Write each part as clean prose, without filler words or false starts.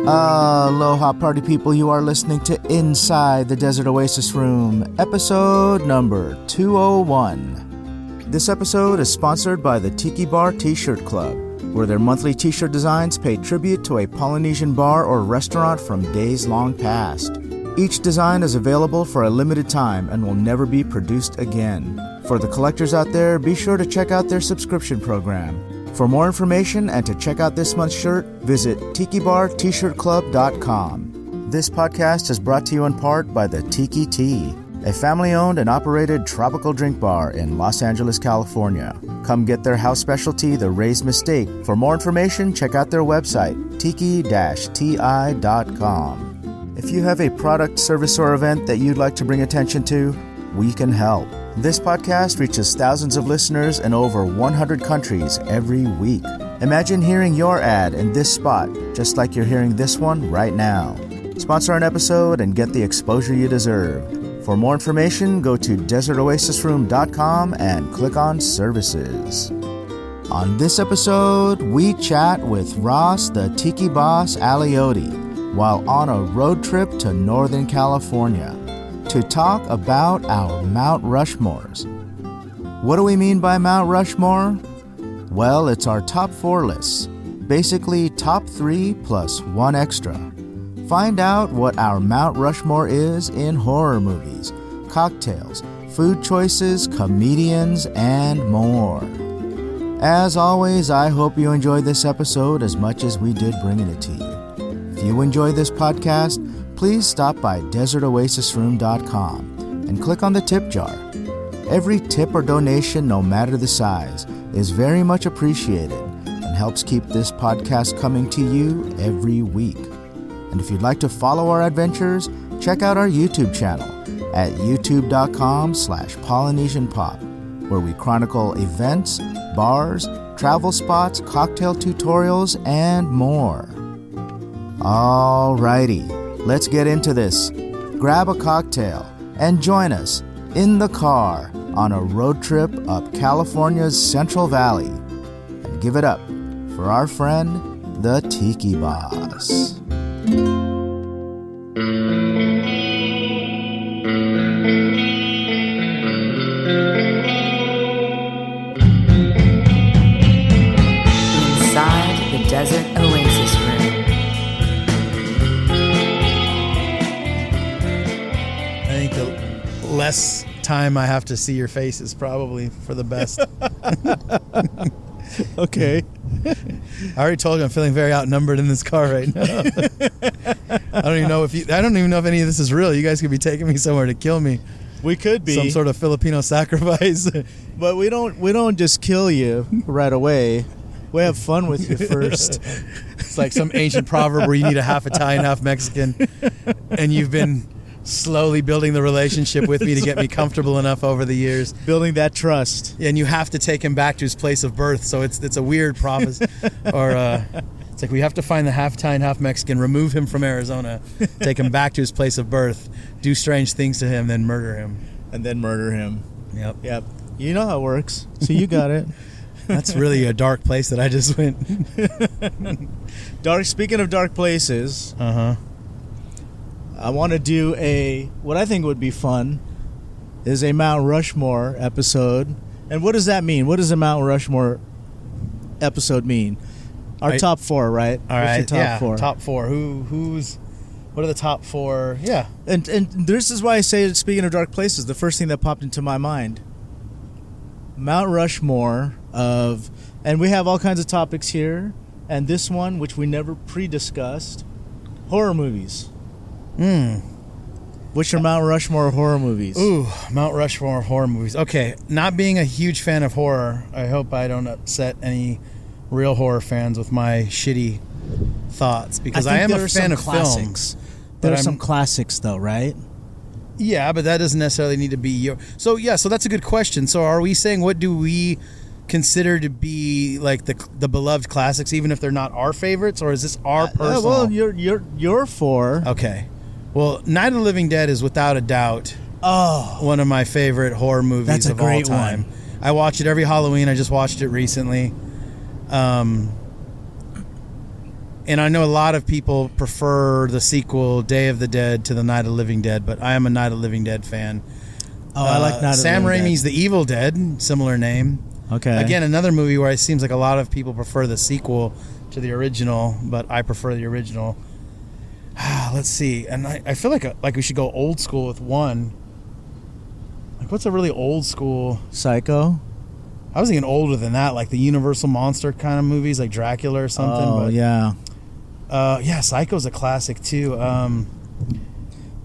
Aloha party people, you are listening to Inside the Desert Oasis Room, episode number 201. This episode is sponsored by the Tiki Bar T-Shirt Club, where their monthly t-shirt designs pay tribute to a Polynesian bar or restaurant from days long past. Each design is available for a limited time and will never be produced again. For the collectors out there, be sure to check out their subscription program. For more information and to check out this month's shirt, visit tikibartshirtclub.com. This podcast is brought to you in part by the Tiki Tea, a family-owned and operated tropical drink bar in Los Angeles, California. Come get their house specialty, the Raised Mistake. For more information, check out their website, tiki-ti.com. If you have a product, service, or event that you'd like to bring attention to, we can help. This podcast reaches thousands of listeners in over 100 countries every week. Imagine hearing your ad in this spot, just like you're hearing this one right now. Sponsor an episode and get the exposure you deserve. For more information, go to desertoasisroom.com and click on Services. On this episode, we chat with Ross the Tiki Boss Aliotti while on a road trip to Northern California to talk about our Mount Rushmores. What do we mean by Mount Rushmore? Well, it's our top 4 lists, basically top 3 plus 1 extra. Find out what our Mount Rushmore is in horror movies, cocktails, food choices, comedians, and more. As always, I hope you enjoyed this episode as much as we did bringing it to you. If you enjoy this podcast, please stop by desertoasisroom.com and click on the tip jar. Every tip or donation, no matter the size, is very much appreciated and helps keep this podcast coming to you every week. And if you'd like to follow our adventures, check out our YouTube channel at youtube.com/PolynesianPop, where we chronicle events, bars, travel spots, cocktail tutorials, and more. Alrighty, let's get into this. Grab a cocktail and join us in the car on a road trip up California's Central Valley. And give it up for our friend, the Tiki Boss. Inside the Desert Oasis Room. I think the less time I have to see your face is probably for the best. Okay. I already told you I'm feeling very outnumbered in this car right now. I don't even know if any of this is real. You guys could be taking me somewhere to kill me. We could be some sort of Filipino sacrifice. But we don't just kill you right away. We have fun with you first. It's like some ancient proverb where you need a half Italian, half Mexican, and you've been slowly building the relationship with me to get me comfortable enough over the years. Building that trust. And you have to take him back to his place of birth, so it's a weird promise. Or it's like we have to find the half Italian, half Mexican, remove him from Arizona, take him back to his place of birth, do strange things to him, then murder him. And then murder him. Yep. You know how it works, so you got it. That's really a dark place that I just went. Speaking of dark places, I want to do what I think would be fun is a Mount Rushmore episode. And what does that mean? What does a Mount Rushmore episode mean? Our top 4, right? All right. What's your top 4? Top 4. What are the top 4? Yeah. And this is why I say, speaking of dark places, the first thing that popped into my mind, Mount Rushmore and we have all kinds of topics here, and this one, which we never pre-discussed, horror movies. What's your Mount Rushmore horror movies? Ooh, Mount Rushmore horror movies. Okay, not being a huge fan of horror, I hope I don't upset any real horror fans with my shitty thoughts, because I am a fan of films. There are some classics, though, right? Yeah, but that doesn't necessarily need to be your... So that's a good question. So are we saying, what do we consider to be like the beloved classics, even if they're not our favorites, or is this our personal? Well, you're 4. Okay. Well, Night of the Living Dead is without a doubt one of my favorite horror movies of all time. I watch it every Halloween. I just watched it recently. And I know a lot of people prefer the sequel, Day of the Dead, to the Night of the Living Dead, but I am a Night of the Living Dead fan. Oh, I like Night of the Sam Living Raimi's Dead. The Evil Dead, similar name. Okay. Again, another movie where it seems like a lot of people prefer the sequel to the original, but I prefer the original. Let's see. And I feel like we should go old school with one. Like, what's a really old school? Psycho. I was thinking older than that, like the Universal monster kind of movies, like Dracula or something. Oh, but, yeah. Yeah, Psycho's a classic too.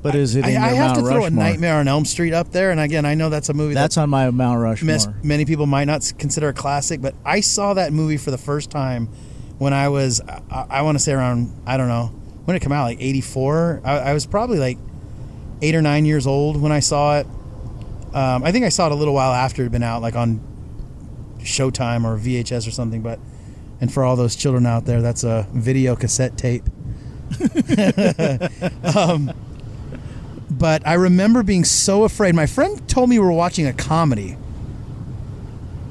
But is it in your I have to Mount throw Rushmore? a Nightmare on Elm Street up there, and again, I know that's a movie That's on my Mount Rushmore. many people might not consider a classic, but I saw that movie for the first time when I was, I want to say around, I don't know, when did it come out, like 84? I was probably like 8 or 9 years old when I saw it. I think I saw it a little while after it had been out, like on Showtime or VHS or something, and for all those children out there, that's a video cassette tape. But I remember being so afraid. My friend told me we were watching a comedy.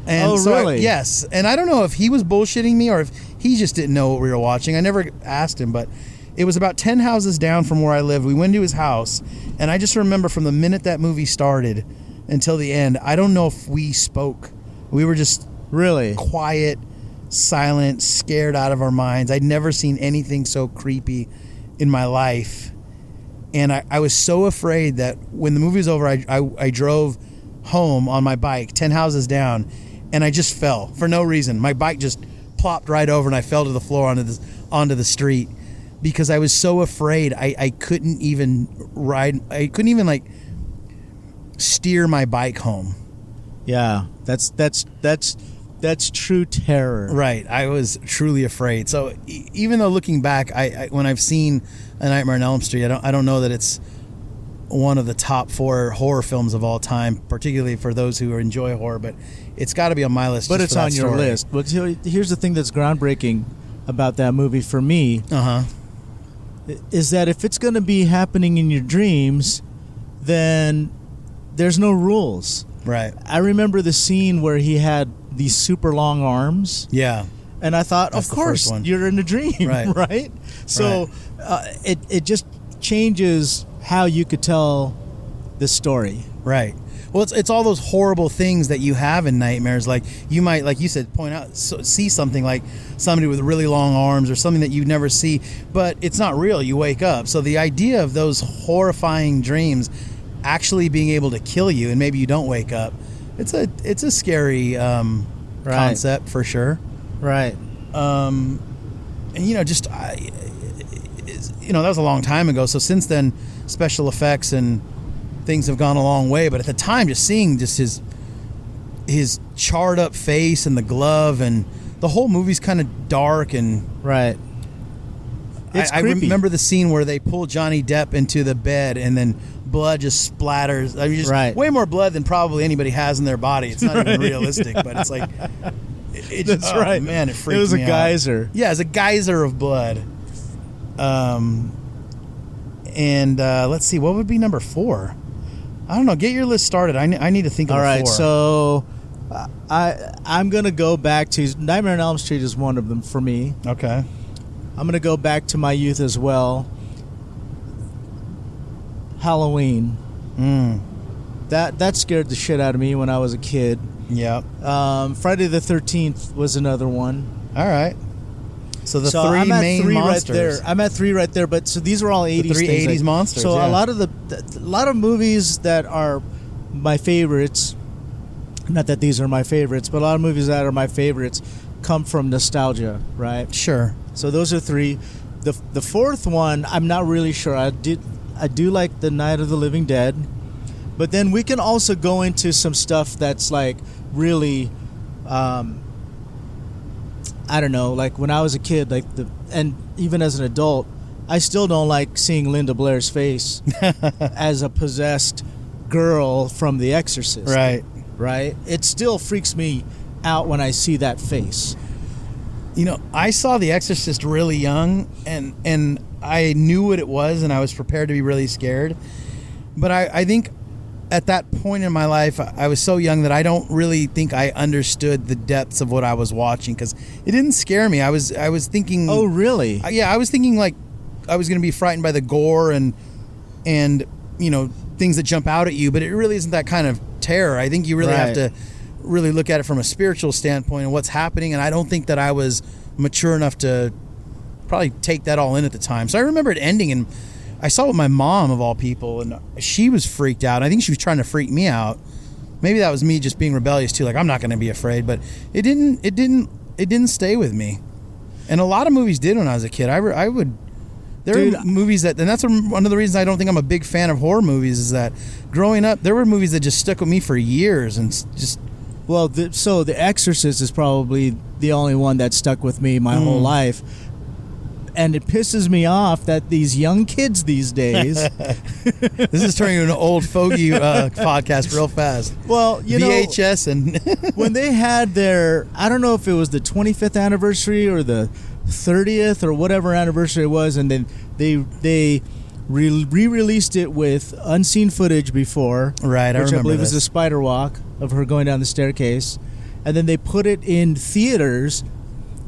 And oh, so really? Yes. And I don't know if he was bullshitting me or if he just didn't know what we were watching. I never asked him, but it was about 10 houses down from where I lived. We went to his house, and I just remember from the minute that movie started until the end, I don't know if we spoke. We were just Really? quiet, silent, scared out of our minds. I'd never seen anything so creepy in my life. And I was so afraid that when the movie was over, I drove home on my bike 10 houses down, and I just fell for no reason. My bike just plopped right over, and I fell to the floor onto the street because I was so afraid. I couldn't even ride. I couldn't even like steer my bike home. Yeah, that's true terror. Right. I was truly afraid. So even though looking back, I when I've seen A Nightmare on Elm Street, I don't know that it's one of the top 4 horror films of all time, particularly for those who enjoy horror, but it's got to be on my list. But just it's for that on your story. list. But here's the thing that's groundbreaking about that movie for me is that if it's going to be happening in your dreams, then there's no rules. Right. I remember the scene where he had these super long arms. Yeah. And I thought, That's of the course, first one. you're in a dream, Right. right? So it just changes how you could tell the story. Right. Well, it's all those horrible things that you have in nightmares. Like you might, like you said, point out, see something like somebody with really long arms or something that you never see, but it's not real. You wake up. So the idea of those horrifying dreams actually being able to kill you, and maybe you don't wake up, it's a scary concept for sure. Right. And just that was a long time ago. So since then, special effects and things have gone a long way. But at the time, just seeing just his charred up face and the glove, and the whole movie's kind of dark and right. It's I creepy. remember the scene where they pull Johnny Depp into the bed and then blood just splatters. I mean, just Right. way more blood than probably anybody has in their body. It's not even realistic, but it's like That's right. Man, it freaked me out. It was a geyser. Yeah, it's a geyser of blood. And let's see, what would be number 4? I don't know. Get your list started. I need to think of All a right, 4. so I'm going to go back to Nightmare on Elm Street is one of them for me. Okay. I'm going to go back to my youth as well. Halloween. That scared the shit out of me when I was a kid. Yeah. Friday the 13th was another one. All right. So the 3 I'm at main 3 monsters. right there. I'm at 3 right there, but so these are all 80s The 3 things. 80s monsters, So yeah. a lot of movies that are my favorites, not that these are my favorites, but a lot of movies that are my favorites come from nostalgia, right? Sure. So those are 3. The fourth one, I'm not really sure. I do like The Night of the Living Dead, but then we can also go into some stuff that's like really, I don't know, like when I was a kid, and even as an adult, I still don't like seeing Linda Blair's face as a possessed girl from The Exorcist. Right. Right? It still freaks me out when I see that face. I saw The Exorcist really young, and I knew what it was, and I was prepared to be really scared. But I think at that point in my life, I was so young that I don't really think I understood the depths of what I was watching, because it didn't scare me. I was thinking. Oh, really? Yeah, I was thinking like I was going to be frightened by the gore and things that jump out at you, but it really isn't that kind of terror. I think you really have to really look at it from a spiritual standpoint and what's happening, and I don't think that I was mature enough to probably take that all in at the time. So I remember it ending, and I saw it with my mom, of all people, and she was freaked out. I think she was trying to freak me out. Maybe that was me just being rebellious too, like I'm not going to be afraid, but it didn't stay with me. And a lot of movies did when I was a kid. There were movies that, and that's one of the reasons I don't think I'm a big fan of horror movies, is that growing up, there were movies that just stuck with me for years and just. Well, so The Exorcist is probably the only one that stuck with me my whole life. And it pisses me off that these young kids these days. This is turning into an old fogey podcast real fast. Well, VHS and when they had their, I don't know if it was the 25th anniversary or the 30th or whatever anniversary it was, and then they re-released it with unseen footage before, right? Which I believe was the spider walk of her going down the staircase, and then they put it in theaters.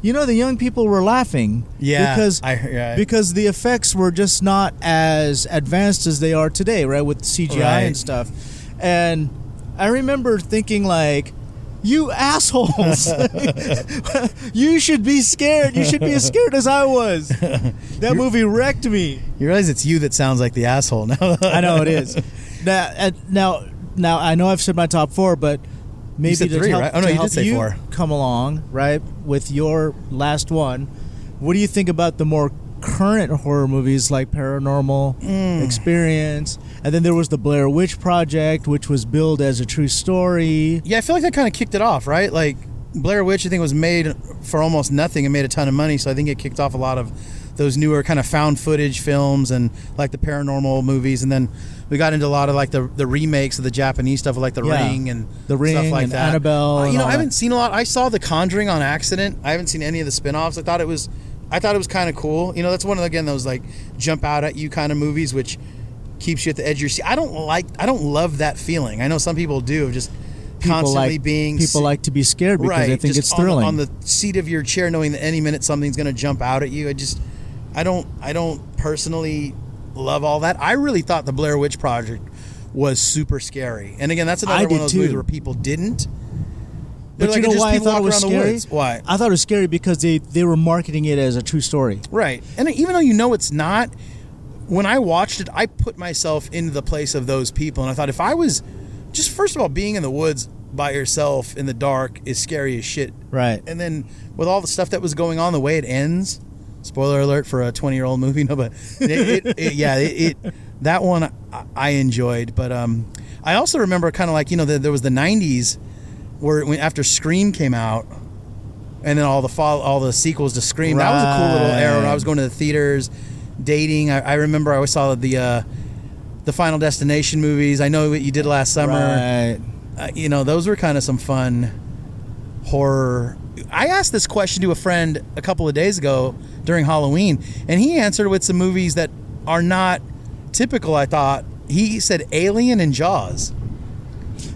The young people were laughing, because the effects were just not as advanced as they are today, right, with CGI and stuff. And I remember thinking, like, you assholes, you should be scared. You should be as scared as I was. That movie wrecked me. You realize it's you that sounds like the asshole now. I know it is. Now I know I've said my top 4, but maybe you said 3, right? Oh no, you did say 4. Come along, right, with your last one. What do you think about the more current horror movies like Paranormal Experience? And then there was the Blair Witch Project, which was billed as a true story. Yeah, I feel like that kind of kicked it off, right? Like Blair Witch, I think, was made for almost nothing and made a ton of money, so I think it kicked off a lot of those newer kind of found footage films and like the paranormal movies. And then we got into a lot of like the remakes of the Japanese stuff, like The Ring and stuff like and that. Annabelle. I haven't seen a lot. I saw The Conjuring on accident. I haven't seen any of the spin-offs. I thought it was kind of cool. That's one of, again, those like jump out at you kind of movies, which keeps you at the edge of your seat. I don't love that feeling. I know some people do, of just constantly being. People like to be scared because they think it's thrilling. On the seat of your chair, knowing that any minute something's going to jump out at you. I don't personally love all that. I really thought the Blair Witch Project was super scary. And again, that's another one of those movies where people didn't. But you know why I thought it was scary? Why? I thought it was scary because they were marketing it as a true story. Right. And even though it's not, when I watched it, I put myself into the place of those people. And I thought, if I was, just first of all, being in the woods by yourself in the dark is scary as shit. Right. And then with all the stuff that was going on, the way it ends, spoiler alert for a 20-year-old movie, no, but that one I enjoyed. But I also remember kind of like, there was the 90s where after Scream came out, and then all the sequels to Scream, that was a cool little era when I was going to the theaters, dating. I remember I always saw the Final Destination movies. I know what you did last summer. Right. Those were kind of some fun horror. I asked this question to a friend a couple of days ago during Halloween, and he answered with some movies that are not typical, I thought. He said Alien and Jaws.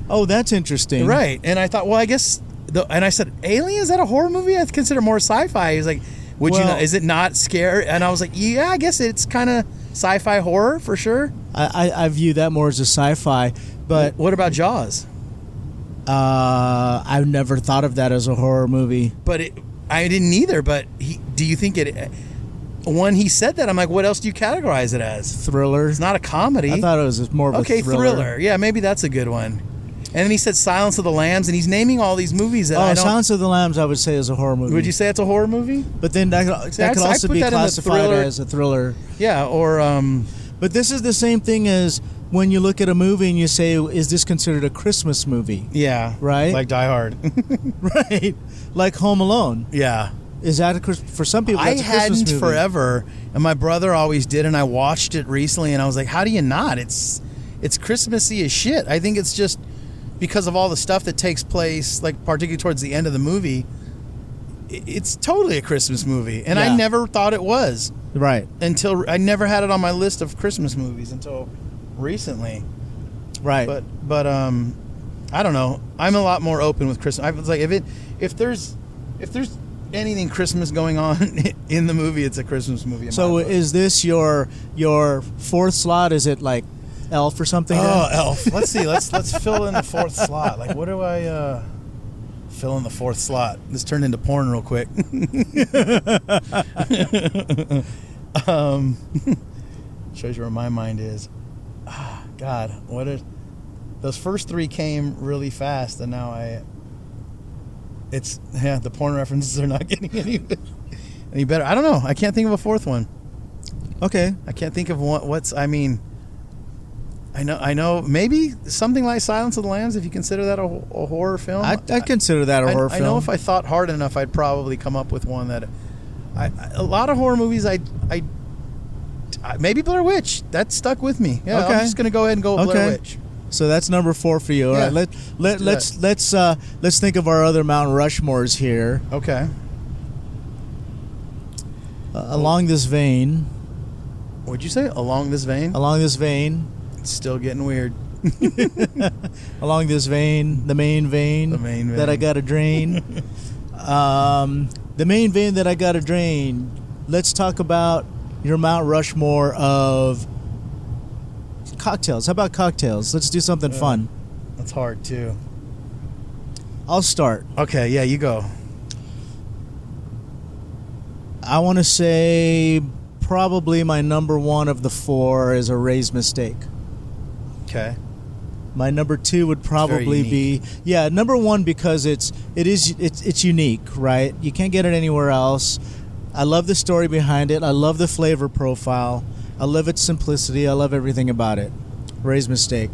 Oh, that's interesting. Right. And I thought, well, I guess, and I said, Alien, is that a horror movie? I consider more sci-fi. He's like, is it not scary? And I was like, yeah, I guess it's kind of sci-fi horror for sure. I view that more as a sci-fi. But what about Jaws? I've never thought of that as a horror movie. But I didn't either. But do you think it? When he said that, I'm like, what else do you categorize it as? Thriller. It's not a comedy. I thought it was more of a thriller. Yeah, maybe that's a good one. And then he said Silence of the Lambs, and he's naming all these movies that Silence of the Lambs, I would say, is a horror movie. Would you say it's a horror movie? But then that could also be classified as a thriller. Yeah, or... But this is the same thing as when you look at a movie and you say, is this considered a Christmas movie? Yeah. Right? Like Die Hard. Right. Like Home Alone. Yeah. Is that for some people, that's a Christmas movie. I hadn't forever, and my brother always did, and I watched it recently, and I was like, how do you not? It's Christmassy as shit. I think it's just... because of all the stuff that takes place, like particularly towards the end of the movie, it's totally a Christmas movie. And I never thought it was. Right. Until I never had it on my list of Christmas movies until recently. Right. But I don't know. I'm a lot more open with Christmas. I was like, if there's anything Christmas going on in the movie, it's a Christmas movie. So is this your fourth slot? Is it like Elf or something? Oh, Elf. Let's see. Let's fill in the fourth slot. Like, what do I fill in the fourth slot? This turned into porn real quick. Shows you where my mind is. God, those first three came really fast, and now the porn references are not getting any better. I don't know. I can't think of a fourth one. Okay. I can't think of I know maybe something like Silence of the Lambs, if you consider that a horror film. I'd consider that a horror film. I know if I thought hard enough, I'd probably come up with one that a lot of horror movies maybe Blair Witch. That stuck with me. Yeah, okay. I'm just gonna go ahead and go with Blair Witch. So that's number 4 for you. All Yeah. right. Let's think of our other Mount Rushmores here. Okay. Along this vein. What'd you say? Along this vein? Along this vein. It's still getting weird. Along this vein, the main vein that I gotta drain. The main vein that I gotta drain. Let's talk about your Mount Rushmore of cocktails. How about cocktails? Let's do something fun. That's hard too. I'll start. Okay, yeah, you go. I want to say probably my number 1 of the 4 is A Ray's Mistake. Okay. My number 2 would probably be number 1 because it's unique, right? You can't get it anywhere else. I love the story behind it. I love the flavor profile. I love its simplicity. I love everything about it. Ray's Mistake.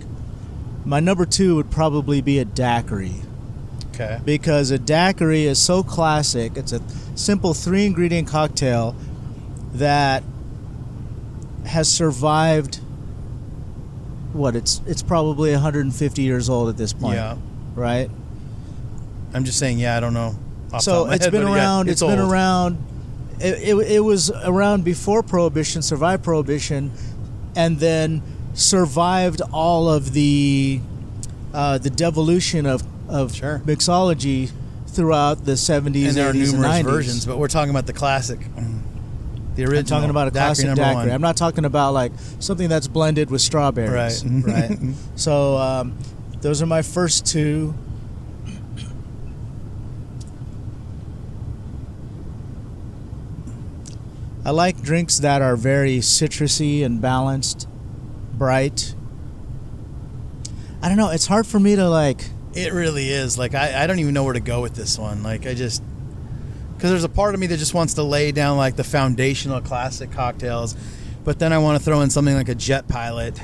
My number 2 would probably be a daiquiri. Okay. Because a daiquiri is so classic. It's a simple 3-ingredient cocktail that has survived. It's probably 150 years old at this point. Yeah. Right? I'm just saying, I don't know. So it's been around. It's been around. It was around before Prohibition, survived Prohibition, and then survived all of the devolution of mixology throughout the 70s, and 80s, there are numerous and 90s. versions, but we're talking about the classic, the original. I'm talking about a classic daiquiri. I'm not talking about like something that's blended with strawberries. Right. Right. So those are my first 2. I like drinks that are very citrusy and balanced, bright. I don't know. It's hard for me to like. It really is. Like, I don't even know where to go with this one. Like, because there's a part of me that just wants to lay down like the foundational classic cocktails, but then I want to throw in something like a Jet Pilot.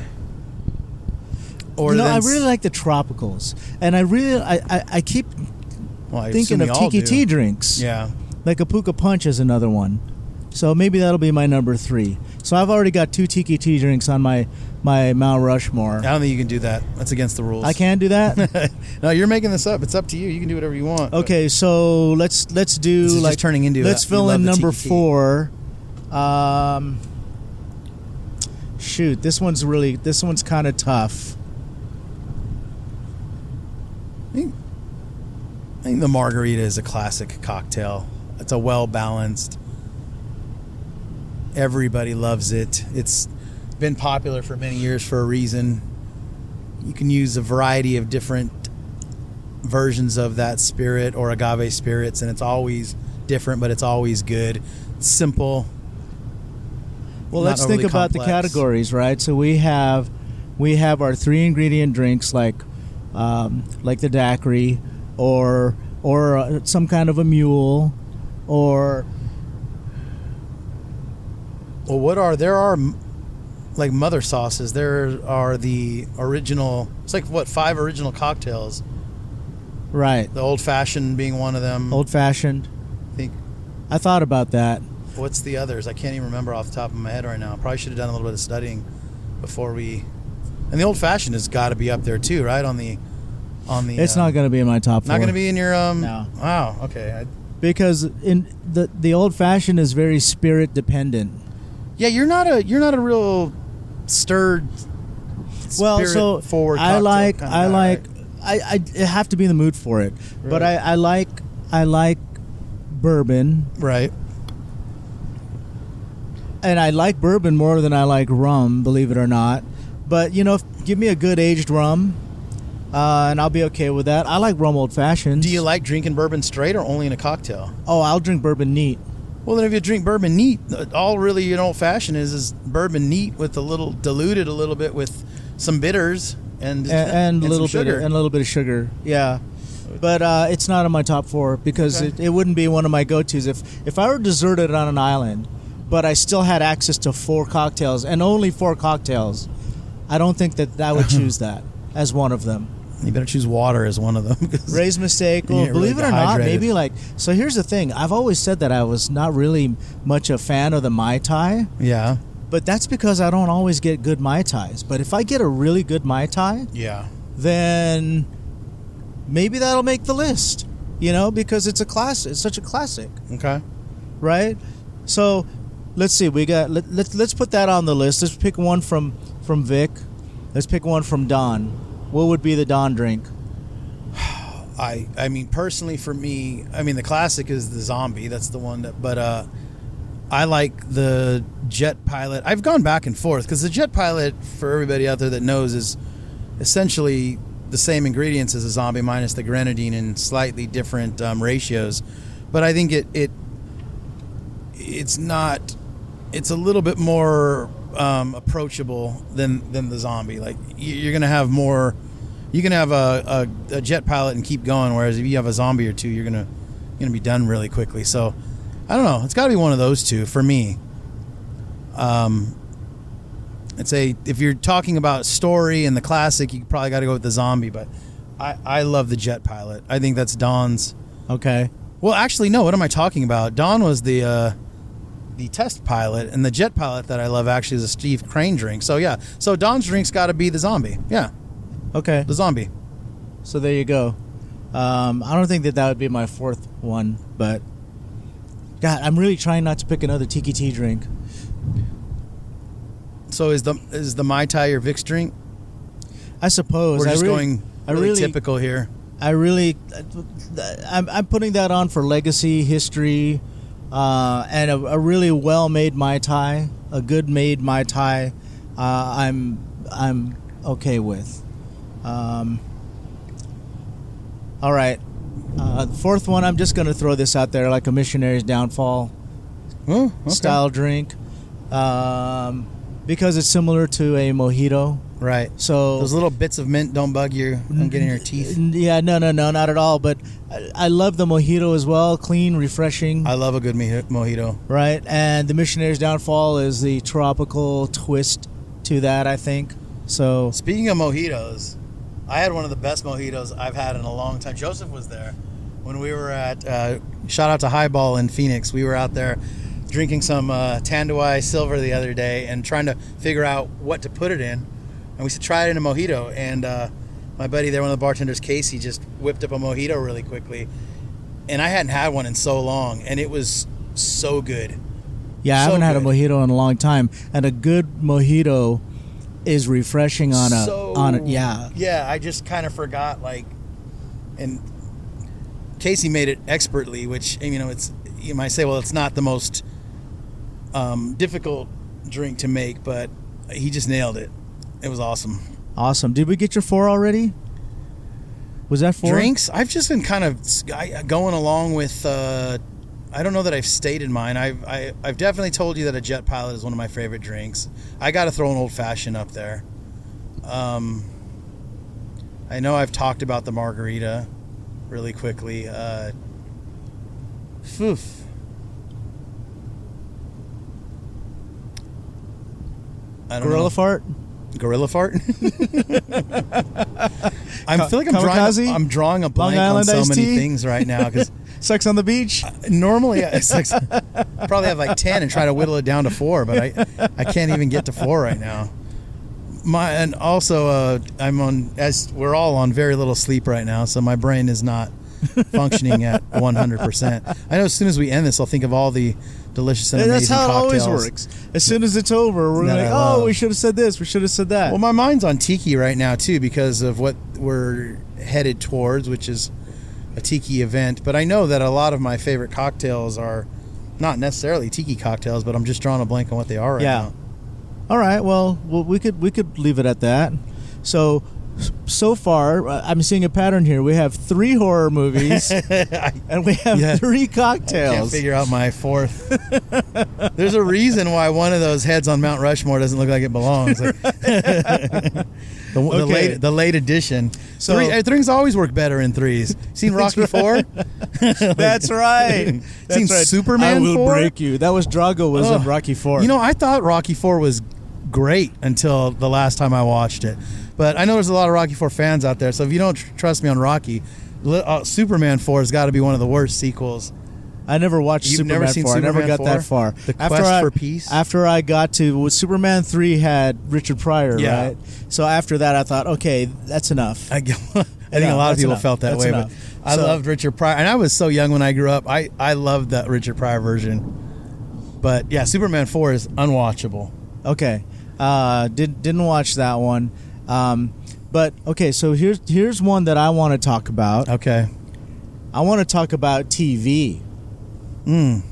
Or I really like the tropicals, and I keep thinking of tiki tea drinks. Yeah. Like a Puka Punch is another one. So maybe that'll be my number 3. So I've already got 2 tiki tea drinks on my Mount Rushmore. I don't think you can do that. That's against the rules. I can't do that? No, you're making this up. It's up to you. You can do whatever you want. Okay, so let's do this is like just turning into let's fill in number 4. Shoot, this one's kind of tough. I think the margarita is a classic cocktail. It's a well-balanced. Everybody loves it. It's been popular for many years for a reason. You can use a variety of different versions of that spirit or agave spirits, and it's always different, but it's always good. It's simple. Well, let's think about the categories, right? So we have our 3-ingredient drinks like the daiquiri or some kind of a mule or. Well, there are like mother sauces. There are the original. It's like 5 original cocktails. Right. The old fashioned being one of them. Old fashioned. I thought about that. What's the others? I can't even remember off the top of my head right now. Probably should have done a little bit of studying before we. And the old fashioned has got to be up there too, right? On the. It's not going to be in my top 4. Not going to be in your No. Wow. Okay. Because in the old fashioned is very spirit dependent. Yeah, you're not a real stirred Well, so forward. I like right? I have to be in the mood for it, but Right. I like bourbon, Right. and I like bourbon more than I like rum, believe it or not. But give me a good aged rum, and I'll be okay with that. I like rum old fashions. Do you like drinking bourbon straight or only in a cocktail? Oh, I'll drink bourbon neat. Well, then if you drink bourbon neat, all really an old fashioned is bourbon neat with diluted a little bit with some bitters and A little some bit sugar. and a little bit of sugar. Yeah. But it's not in my top 4 because Okay. it wouldn't be one of my go-tos if I were deserted on an island, but I still had access to 4 cocktails and only 4 cocktails. I don't think that I would choose that as one of them. You better choose water as one of them. Ray's mistake. You Well, get believe really it or not, dehydrated. maybe so here's the thing. I've always said that I was not really much a fan of the Mai Tai, Yeah. but that's because I don't always get good Mai Tais. But if I get a really good Mai Tai, Yeah. then maybe that'll make the list, because it's a classic. It's such a classic, Okay. right? So let's see. Let's put that on the list. Let's pick one from Vic. Let's pick one from Don. What would be the Don drink? I mean, personally for me, the classic is the zombie. That's the one but I like the Jet Pilot. I've gone back and forth because the Jet Pilot, for everybody out there that knows, is essentially the same ingredients as a zombie minus the grenadine in slightly different ratios. But I think it's a little bit more approachable than the zombie. Like you're gonna have more. You can have a Jet Pilot and keep going, whereas if you have a zombie or two, you're gonna be done really quickly. So I don't know. It's got to be one of those two for me. I'd say if you're talking about story and the classic, you probably got to go with the zombie. But I love the Jet Pilot. I think that's Don's. Okay. Well, actually, no. What am I talking about? Don was the test pilot, and the Jet Pilot that I love actually is a Steve Crane drink. So yeah. So Don's drink's got to be the zombie. Yeah. Okay. The zombie. So there you go. I don't think that would be my 4th one, but God, I'm really trying not to pick another Tiki Tea drink. So is the Mai Tai your Vic's drink? I suppose. We're just going really typical here. I'm putting that on for legacy, history, and a really well-made Mai Tai, a good made Mai Tai. I'm okay with. All right. The 4th one, I'm just going to throw this out there like a missionary's downfall Oh, okay. style drink, because it's similar to a mojito. Right. So Those little bits of mint don't bug you and get in your teeth. Yeah, no, not at all. But I love the mojito as well. Clean, refreshing. I love a good mojito. Right. And the missionary's downfall is the tropical twist to that, I think. So Speaking of mojitos, I had one of the best mojitos I've had in a long time. Joseph was there when we were at, shout out to Highball in Phoenix. We were out there drinking some Tanduay Silver the other day and trying to figure out what to put it in. And we said, try it in a mojito. And my buddy there, one of the bartenders, Casey, just whipped up a mojito really quickly. And I hadn't had one in so long, and it was so good. yeah, I So haven't had a good. mojito in a long time. And a good mojito is refreshing on a yeah. Yeah, I just kind of forgot, and Casey made it expertly, which, it's, you might say, well, it's not the most difficult drink to make, but he just nailed it. It was awesome. Awesome. Did we get your 4 already? Was that 4? Drinks, I've just been kind of going along with, I don't know that I've stated mine. I've definitely told you that a Jet Pilot is one of my favorite drinks. I got to throw an old fashioned up there. I know I've talked about the margarita really quickly. Foof. I don't Gorilla know. fart? Gorilla fart? I feel like Kamikaze? I'm drawing a blank Long on Island so iced many tea? things right now because Sex on the beach? normally it's like probably have like 10 and try to whittle it down to 4, but I can't even get to 4 right now. And also I'm on, as we're all on very little sleep right now, so my brain is not functioning at 100%. I know as soon as we end this, I'll think of all the delicious and And amazing that's how cocktails. it always works. As soon as it's over, we're That like, I love. we should have said this. We should have said that. Well, my mind's on tiki right now too because of what we're headed towards, which is a tiki event. But I know that a lot of my favorite cocktails are not necessarily tiki cocktails, but I'm just drawing a blank on what they are right now. All right. Well, we could leave it at that. So far, I'm seeing a pattern here. We have 3 horror movies, and we have 3 cocktails. I can't figure out my 4th. There's a reason why one of those heads on Mount Rushmore doesn't look like it belongs. The late edition. So 3s always work better in 3s. Seen Rocky 4? That's right. Seen Superman I will 4? break you. That was Drago was in Rocky 4. You know, I thought Rocky 4 was great until the last time I watched it. But I know there's a lot of Rocky 4 fans out there, so if you don't trust me on Rocky, Superman 4 has got to be one of the worst sequels. I never watched You've Superman never seen 4. I never Superman got 4? that far. The Quest for Peace? After I got to Superman 3 had Richard Pryor, Yeah. right? So after that, I thought, okay, that's enough. I think a lot of people felt that That's way, enough. but I loved Richard Pryor. And I was so young when I grew up. I loved that Richard Pryor version. But yeah, Superman 4 is unwatchable. Okay. Didn't watch that one. But okay, so here's one that I want to talk about. Okay. I want to talk about TV. Mount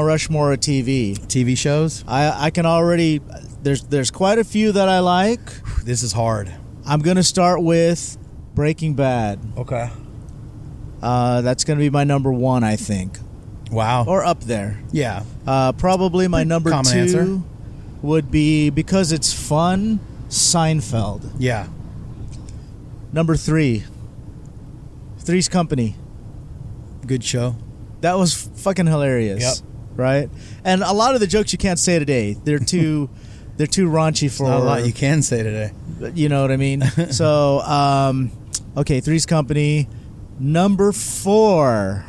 Rushmore of TV. TV shows? I can already there's quite a few that I like. This is hard. I'm gonna start with Breaking Bad. Okay. That's gonna be my number 1, I think, Wow. or up there. Yeah. Probably my number Common 2 answer. would be, because it's fun, Seinfeld. Yeah. Number 3, Three's Company. Good show. That was fucking hilarious. Yep. Right? And a lot of the jokes you can't say today. They're too raunchy for Not a lot you can say today. you know what I mean? So, okay, Three's Company. Number 4.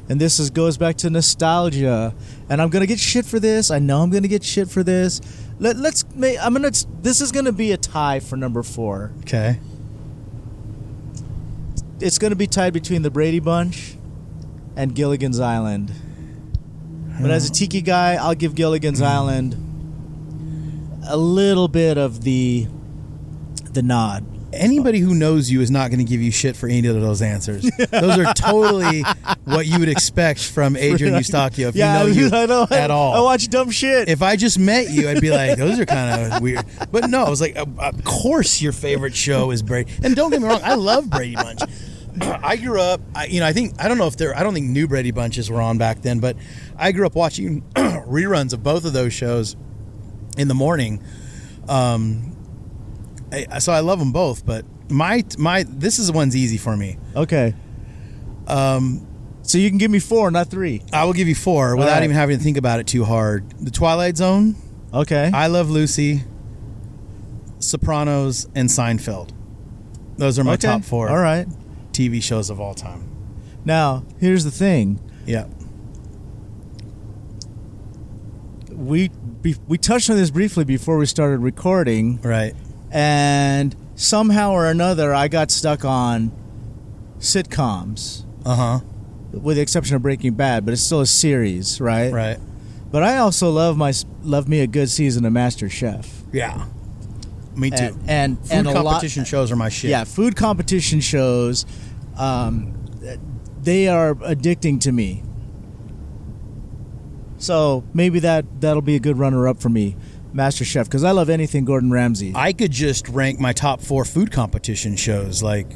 And this goes back to nostalgia. And I'm going to get shit for this. I know I'm going to get shit for this. This is going to be a tie for number 4. Okay. It's going to be tied between the Brady Bunch and Gilligan's Island. But as a tiki guy, I'll give Gilligan's Island a little bit of the nod. Anybody who knows you is not going to give you shit for any of those answers. Those are totally what you would expect from Adrian Eustaquio if you know you I know. at all. I watch dumb shit. If I just met you, I'd be like, those are kind of weird. But no, I was like, of course your favorite show is Brady. And don't get me wrong, I love Brady Bunch. I grew up, I don't think new Brady Bunches were on back then, but I grew up watching reruns of both of those shows in the morning. So I love them both, but this is the one's easy for me. Okay. So you can give me 4, not 3. I will give you 4 without right. even having to think about it too hard. The Twilight Zone, Okay. I Love Lucy, Sopranos, and Seinfeld. Those are my top 4 All right. TV shows of all time. Now, here's the thing. Yeah. We touched on this briefly before we started recording, Right. and somehow or another I got stuck on sitcoms, Uh-huh. with the exception of Breaking Bad, but it's still a series, right? Right. But I also love me a good season of MasterChef. Yeah. Me too. And Food a competition shows are my shit. Yeah, food competition shows, they are addicting to me. So maybe that'll be a good runner-up for me, MasterChef, because I love anything Gordon Ramsay. I could just rank my top 4 food competition shows. Like,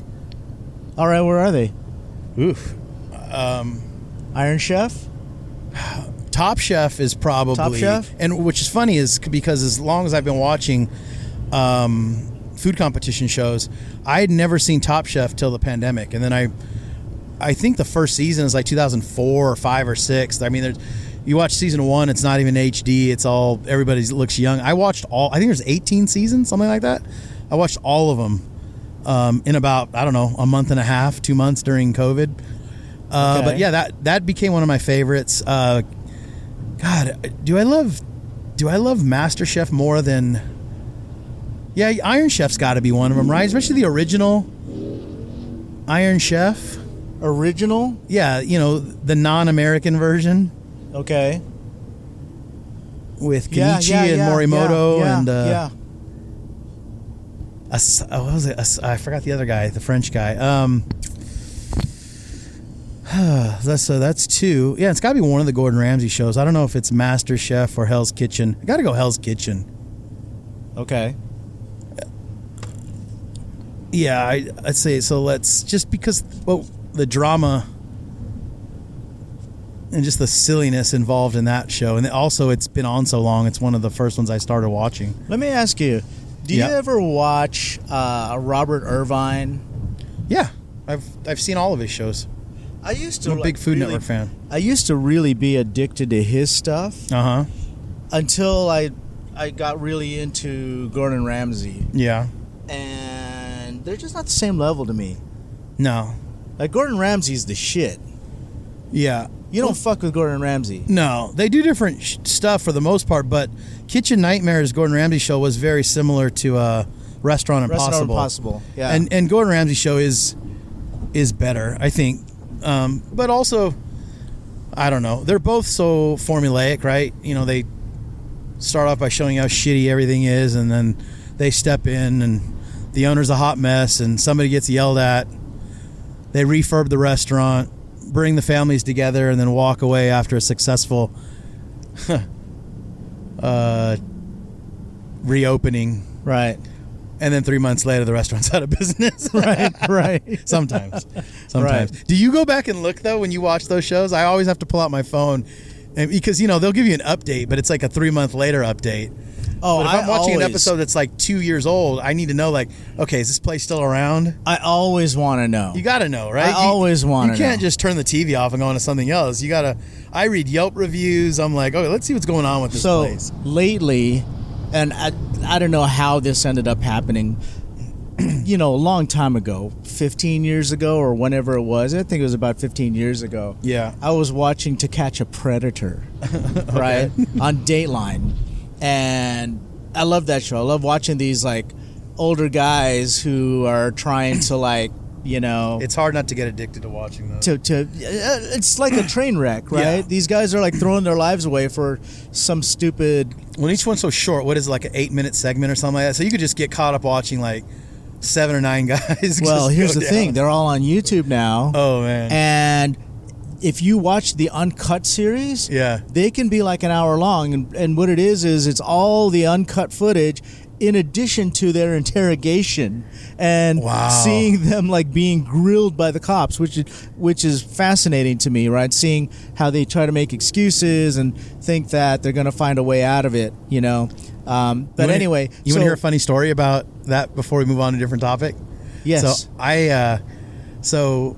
All right, where are they? oof. Iron Chef? Top Chef is probably Top Chef? and which is funny is because as long as I've been watching food competition shows, I had never seen Top Chef till the pandemic, and then I think the first season is like 2004 or 5 or 6. I mean, you watch season 1, it's not even HD. It's all everybody looks young. I watched I think there's 18 seasons, something like that. I watched all of them in about, I don't know, a month and a half, 2 months during COVID. Okay. But yeah, that became one of my favorites. God, do I love MasterChef more than? Yeah, Iron Chef's got to be one of them, right? Especially the original Iron Chef. Original? Yeah, the non-American version. Okay. with Kenichi and Morimoto and what was it? I forgot the other guy, the French guy. That's 2. Yeah, it's got to be one of the Gordon Ramsay shows. I don't know if it's Master Chef or Hell's Kitchen. I got to go Hell's Kitchen. Okay. Yeah, I'd say so. Let's just because the drama and just the silliness involved in that show, and also it's been on so long. It's one of the first ones I started watching. Let me ask you: do you ever watch Robert Irvine? Yeah, I've seen all of his shows. I used to. I'm a big Food Network fan. I used to really be addicted to his stuff. Until I got really into Gordon Ramsay. Yeah. And they're just not the same level to me. No. Like Gordon Ramsay's the shit. Yeah. You don't fuck with Gordon Ramsay. No, they do different stuff for the most part, but Kitchen Nightmares, Gordon Ramsay show was very similar to Restaurant Impossible. Yeah. And Gordon Ramsay show is better, I think. But also, I don't know. They're both so formulaic, right? You know, they start off by showing how shitty everything is, and then they step in, and the owner's a hot mess, and somebody gets yelled at. They refurb the restaurant, bring the families together, and then walk away after a successful reopening. Right. And then 3 months later, the restaurant's out of business. Right. Sometimes. Right. Do you go back and look, though, when you watch those shows? I always have to pull out my phone. And because, they'll give you an update, but it's like a 3 month later update. Oh, but if I'm watching an episode that's like 2 years old, I need to know, like, okay, is this place still around? I always want to know. You got to know, right? I always want to know. You can't just turn the TV off and go on to something else. You got to... I read Yelp reviews. I'm like, okay, let's see what's going on with this place. So, lately, and I don't know how this ended up happening, a long time ago, 15 years ago or whenever it was. I think it was about 15 years ago. Yeah. I was watching To Catch a Predator, right, on Dateline. And I love that show. I love watching these, like, older guys who are trying to, like, It's hard not to get addicted to watching those. It's like a train wreck, right? Yeah. These guys are, like, throwing their lives away for some stupid... When each one's so short, what is it, like an 8-minute segment or something like that? So you could just get caught up watching, like, 7 or 9 guys. Well, here's the thing. They're all on YouTube now. Oh, man. And if you watch the uncut series, they can be like an hour long. And what it is it's all the uncut footage in addition to their interrogation and seeing them like being grilled by the cops, which is fascinating to me, right? Seeing how they try to make excuses and think that they're going to find a way out of it, But anyway, you want to hear a funny story about that before we move on to a different topic? Yes. So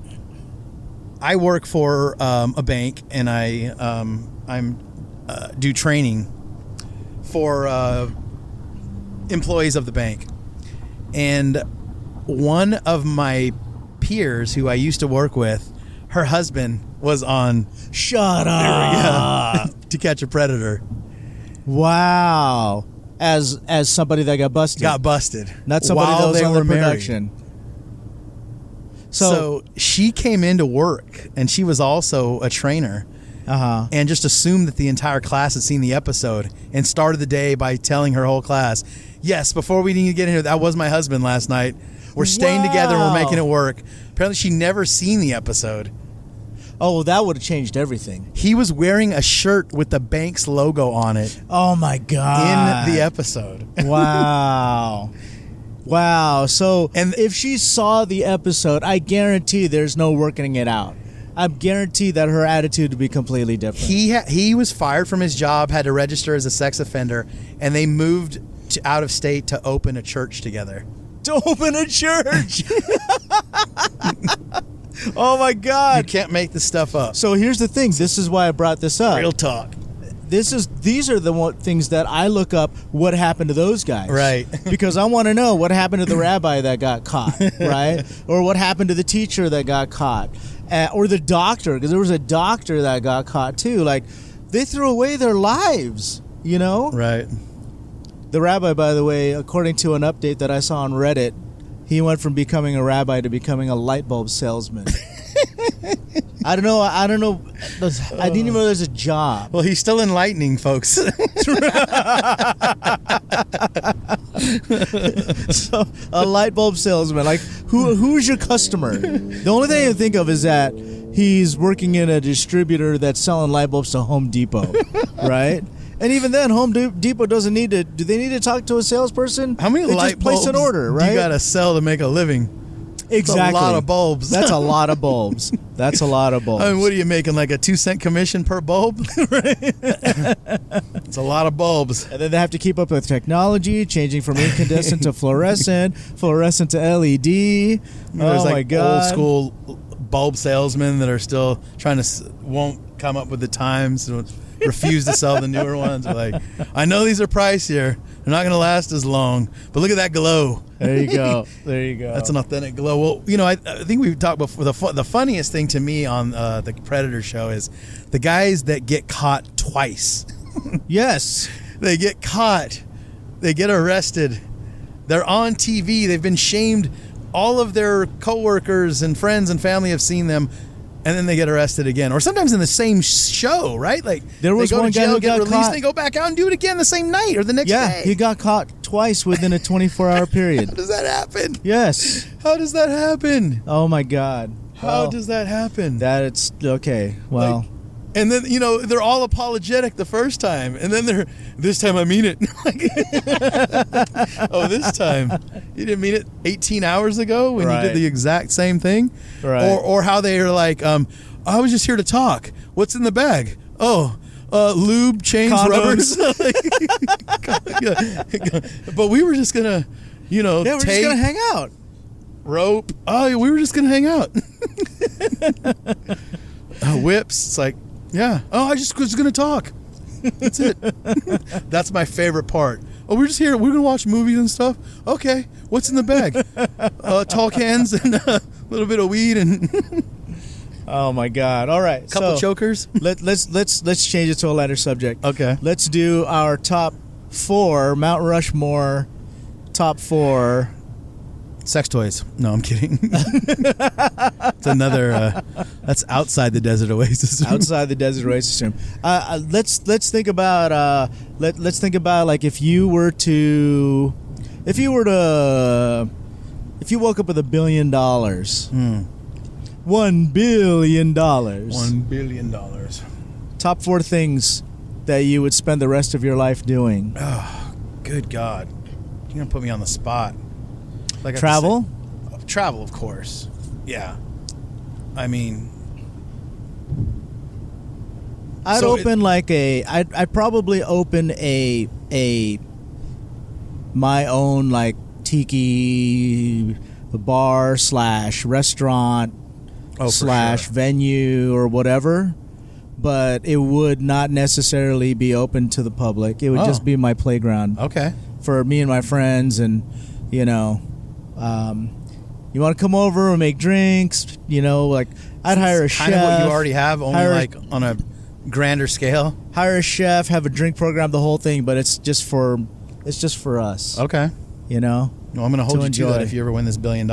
I work for a bank, and I'm do training for employees of the bank. And one of my peers who I used to work with, her husband was on Shut Up To Catch a Predator. Wow. As somebody that got busted. Not somebody that was on the production. So she came into work, and she was also a trainer. And just assumed that the entire class had seen the episode and started the day by telling her whole class, yes, before we need to get in here, that was my husband last night. We're staying together and we're making it work. Apparently she never seen the episode. Oh, well, that would have changed everything. He was wearing a shirt with the bank's logo on it. Oh, my God. In the episode. Wow. Wow. So if she saw the episode, I guarantee there's no working it out. I guarantee that her attitude would be completely different. He was fired from his job, had to register as a sex offender, and they moved out of state to open a church together. To open a church? Oh, my God. You can't make this stuff up. So here's the thing. This is why I brought this up. Real talk. These are the things that I look up what happened to those guys. Right. Because I want to know what happened to the rabbi that got caught, right? Or what happened to the teacher that got caught. Or the doctor, because there was a doctor that got caught too. Like, they threw away their lives, Right. The rabbi, by the way, according to an update that I saw on Reddit, he went from becoming a rabbi to becoming a light bulb salesman. I don't know. I didn't even know there's a job. Well, he's still enlightening folks. So, a light bulb salesman. Like, who's your customer? The only thing I can think of is that he's working in a distributor that's selling light bulbs to Home Depot, right? And even then, Home Depot doesn't need to. Do they need to talk to a salesperson? How many they light just place bulbs an order, right? you got to sell to make a living? Exactly. That's a lot of bulbs. That's a lot of bulbs. That's a lot of bulbs. I mean, what are you making, like a 2-cent commission per bulb? It's a lot of bulbs. And then they have to keep up with technology, changing from incandescent to fluorescent to LED. There's my God. old school bulb salesmen that are still trying to won't come up with the times, refuse to sell the newer ones. They're like, I know these are pricier. They're not going to last as long, but look at that glow. There you go. There you go. That's an authentic glow. Well, I think we've talked before. The funniest thing to me on the Predator show is the guys that get caught twice. Yes. They get caught. They get arrested. They're on TV. They've been shamed. All of their coworkers and friends and family have seen them, and then they get arrested again. Or sometimes in the same show, right? Like there was they go one to guy jail, who get got released, caught. they go back out and do it again the same night or the next day. Yeah, he got caught twice within a 24-hour period. How does that happen? Yes. How does that happen? Oh my God. How does that happen? That's okay. Well. Like, and then, they're all apologetic the first time. And then this time I mean it. Oh, this time. You didn't mean it 18 hours ago when you did the exact same thing? Right. Or how they are like, I was just here to talk. What's in the bag? Oh, lube, chains, Condoms. rubbers. But we were just going to, Yeah, we're just tape, going to hang out. rope. Oh, we were just going to hang out. Whips. It's like, yeah. Oh, I just was going to talk. That's it. That's my favorite part. Oh, we're just here. We're going to watch movies and stuff. Okay. What's in the bag? Tall cans and a little bit of weed and Oh my God! All right, couple chokers. Let's change it to a lighter subject. Okay. Let's do our top 4 Mount Rushmore. Top 4 Sex toys. No, I'm kidding. It's another. That's outside the desert oasis. Outside the desert oasis room. Let's think about let's think about like if you woke up with $1 billion. $1 billion. $1 billion. Top 4 things that you would spend the rest of your life doing. Oh, good God! You're gonna put me on the spot. Like Travel? Travel, of course. Yeah. I mean, I'd probably open a my own like tiki bar / restaurant / venue or whatever, but it would not necessarily be open to the public. It would just be my playground. Okay. For me and my friends, and you want to come over and make drinks, like I'd hire a chef. Kind of what you already have, only like on a grander scale. Hire a chef, have a drink program, the whole thing, but it's just for us. Okay. Well, I'm going to hold you enjoy. to that if you ever win this $1 billion.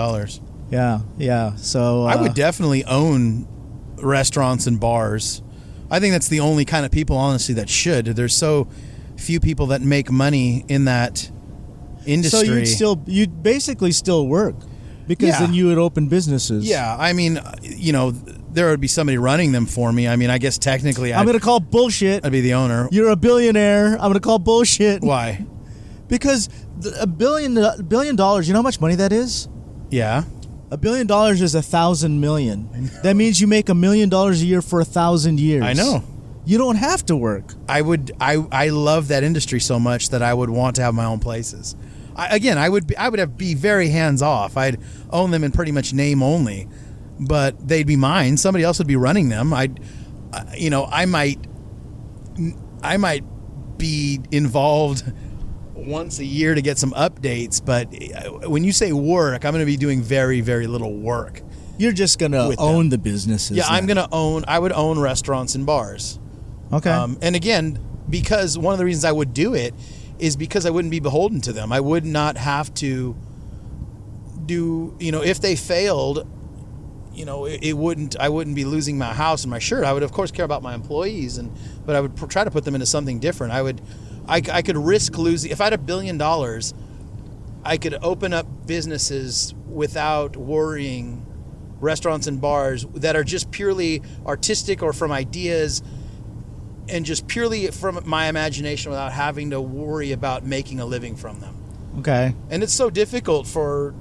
Yeah. So I would definitely own restaurants and bars. I think that's the only kind of people, honestly, that should. There's so few people that make money in that industry. So you'd basically still work, because then you would open businesses. Yeah, I mean, there would be somebody running them for me. I mean, I guess technically I'm going to call bullshit. I'd be the owner. You're a billionaire. I'm going to call bullshit. Why? Because $1 billion, you know how much money that is? Yeah. $1 billion is 1,000 million. That means you make $1 million a year for 1,000 years. I know. You don't have to work. I love that industry so much that I would want to have my own places. I would be very hands off. I'd own them in pretty much name only, but they'd be mine. Somebody else would be running them. I might be involved once a year to get some updates, but when you say work, I'm going to be doing very, very little work. You're just going to own the businesses. Yeah, I would own restaurants and bars. Okay. And again, because one of the reasons I would do it is because I wouldn't be beholden to them. I would not have to do, if they failed, I wouldn't be losing my house and my shirt. I would of course care about my employees, but I would try to put them into something different. I could risk losing. If I had $1 billion, I could open up businesses without worrying, restaurants and bars that are just purely artistic or from ideas and just purely from my imagination without having to worry about making a living from them. Okay. And it's so difficult for,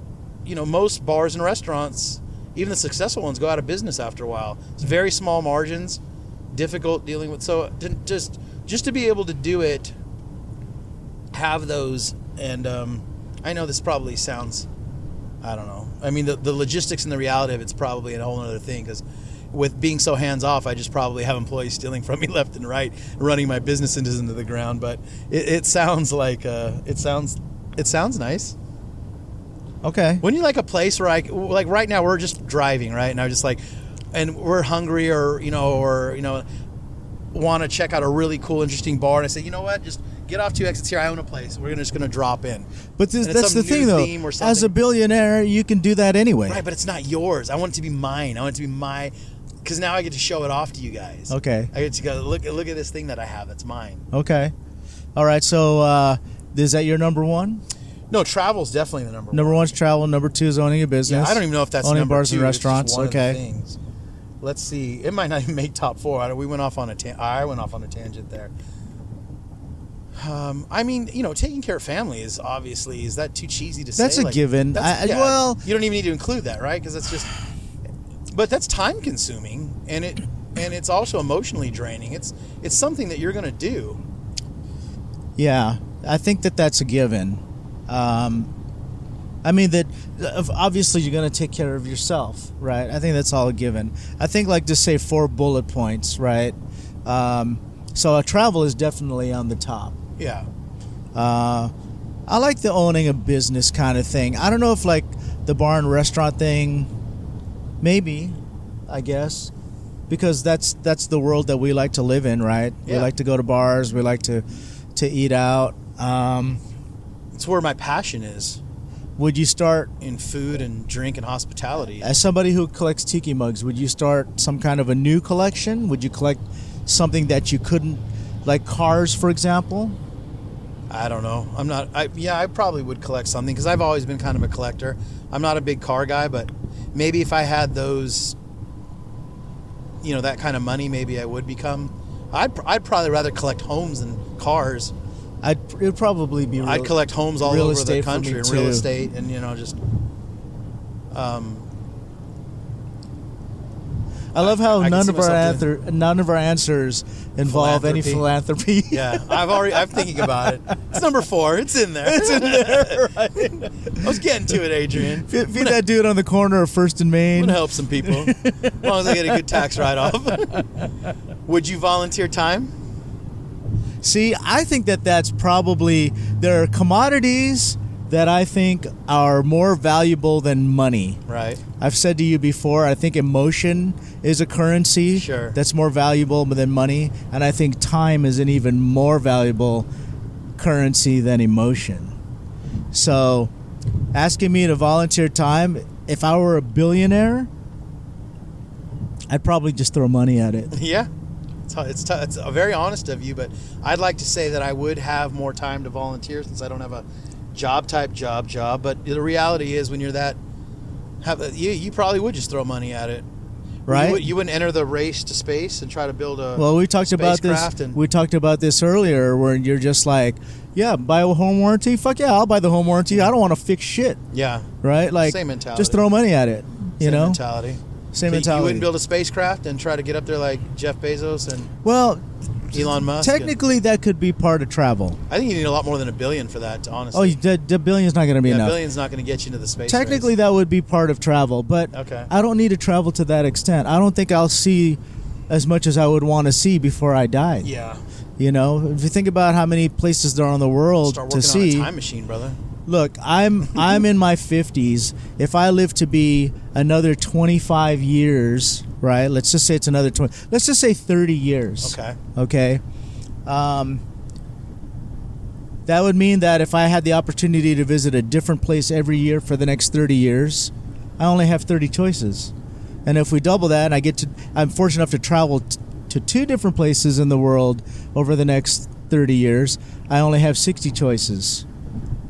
most bars and restaurants, even the successful ones, go out of business after a while. It's very small margins, difficult dealing with. So just to be able to do it, have those, and I know this probably sounds, I don't know. I mean, the logistics and the reality of it's probably a whole other thing, because with being so hands off, I just probably have employees stealing from me left and right, running my business into the ground. But it sounds like it sounds nice. Okay. When you like a place where like right now we're just driving, right? And I just and we're hungry or want to check out a really cool, interesting bar, and I say, you know what, just get off 2 exits here. I own a place. We're just going to drop in. But that's the thing, though. As a billionaire, you can do that anyway. Right, but it's not yours. I want it to be mine. I want it to be my, because now I get to show it off to you guys. Okay. I get to go, look at this thing that I have. That's mine. Okay. All right. So is that your number one? No, travel's definitely the number one. Number one's travel. Number two is owning a business. Yeah, I don't even know if that's owning number bars two. and restaurants. It's just one okay. of the things. Let's see. It might not even make top four. I went off on a tangent there. I mean, taking care of family is that too cheesy to say? That's a given. Well, you don't even need to include that, right? Because that's just, but that's time consuming, and it's also emotionally draining. It's something that you're going to do. Yeah, I think that's a given. I mean that obviously you're going to take care of yourself, right? I think that's all a given. I think just say 4 bullet points, right? So a travel is definitely on the top. Yeah. I like the owning a business kind of thing. I don't know if the bar and restaurant thing, maybe, I guess, because that's the world that we like to live in, right? Yeah. We like to go to bars. We like to eat out. It's where my passion is. Would you start in food and drink and hospitality? As somebody who collects tiki mugs, would you start some kind of a new collection? Would you collect something that you couldn't, like cars, for example? I don't know. I probably would collect something because I've always been kind of a collector. I'm not a big car guy, but maybe if I had those, that kind of money, maybe I would become. I'd probably rather collect homes than cars. It'd probably be. I'd collect homes all over the country and real too. estate, and just. I love how none of our answers involve any philanthropy. Yeah, I'm thinking about it. It's number 4. It's in there. It's in there. Right. I was getting to it, Adrian. Feed that dude on the corner of First and Main. I'm gonna help some people, as long as I get a good tax write-off. Would you volunteer time? See, I think that's probably, there are commodities that I think are more valuable than money. Right. I've said to you before, I think emotion is a currency that's more valuable than money, and I think time is an even more valuable currency than emotion. So, asking me to volunteer time, if I were a billionaire, I'd probably just throw money at it. Yeah. It's very honest of you, but I'd like to say that I would have more time to volunteer since I don't have a job. But the reality is, when you're you probably would just throw money at it, right? You wouldn't enter the race to space and try to build a. Well, we talked about this. We talked about this earlier, where you're just like, yeah, buy a home warranty. Fuck yeah, I'll buy the home warranty. I don't want to fix shit. Yeah. Right. Same mentality. Just throw money at it. Same mentality. Same mentality. You wouldn't build a spacecraft and try to get up there like Jeff Bezos and Elon Musk. Technically, that could be part of travel. I think you need a lot more than $1 billion for that, honestly. Oh, the billion's not going to be enough. $1 billion's not going to get you into the space Technically, race. That would be part of travel, but I don't need to travel to that extent. I don't think I'll see as much as I would want to see before I died. Yeah. If you think about how many places there are in the world to see. Start working on a time machine, brother. Look, I'm in my 50s. If I live to be another 25 years, right? Let's just say it's another 20. Let's just say 30 years. Okay. That would mean that if I had the opportunity to visit a different place every year for the next 30 years, I only have 30 choices. And if we double that, and I'm fortunate enough to travel to 2 different places in the world over the next 30 years, I only have 60 choices.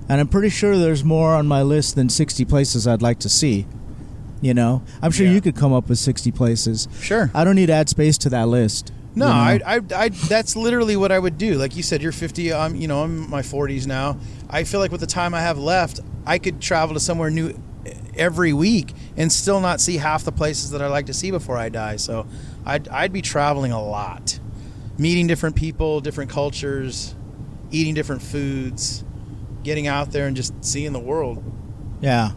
And I'm pretty sure there's more on my list than 60 places I'd like to see. You know, I'm sure you could come up with 60 places. Sure. I don't need to add space to that list. No, you know? I that's literally what I would do. Like you said, you're 50. I'm in my 40s now. I feel like with the time I have left, I could travel to somewhere new every week and still not see half the places that I like to see before I die. So I'd be traveling a lot, meeting different people, different cultures, eating different foods, getting out there and just seeing the world. Yeah.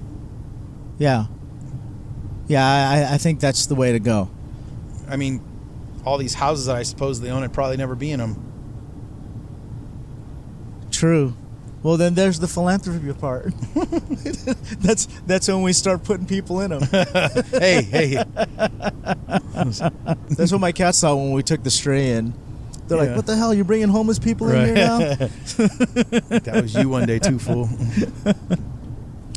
I think that's the way to go. I mean, all these houses that I supposedly own, I'd probably never be in them. True. Well, then there's the philanthropy part. That's when we start putting people in them. Hey. That's what my cats thought when we took the stray in. They're like, "What the hell? You're bringing homeless people in here now?" That was you one day too, fool.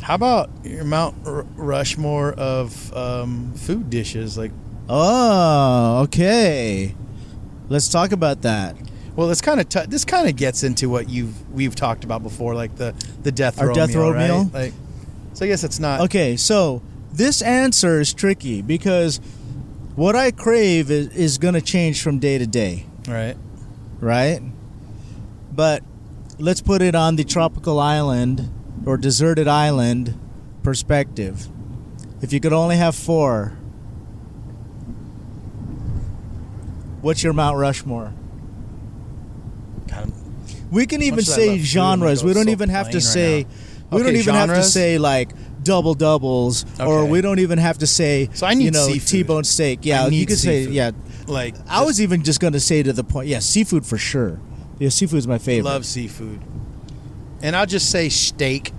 How about your Mount Rushmore of food dishes? Like, oh, okay. Let's talk about that. well, it's kind of this kind of gets into what we've talked about before, like the death row Our death row right? meal? Like, so I guess it's not Okay, so this answer is tricky because what I crave is going to change from day to day, right? But let's put it on the tropical island or deserted island perspective. If you could only have 4, what's your Mount Rushmore? kind of. We can even Much as I say love food, genres. I'm We don't so even have to plain say. right now. We don't Okay, even have to genres? say like double doubles, or Okay. we don't even have to say. So I need seafood. T-bone steak. Yeah, I you need could say seafood. Like, I was even just going to say to the point. Yeah, seafood for sure. Yeah, seafood's my favorite. love seafood, and I'll just say steak.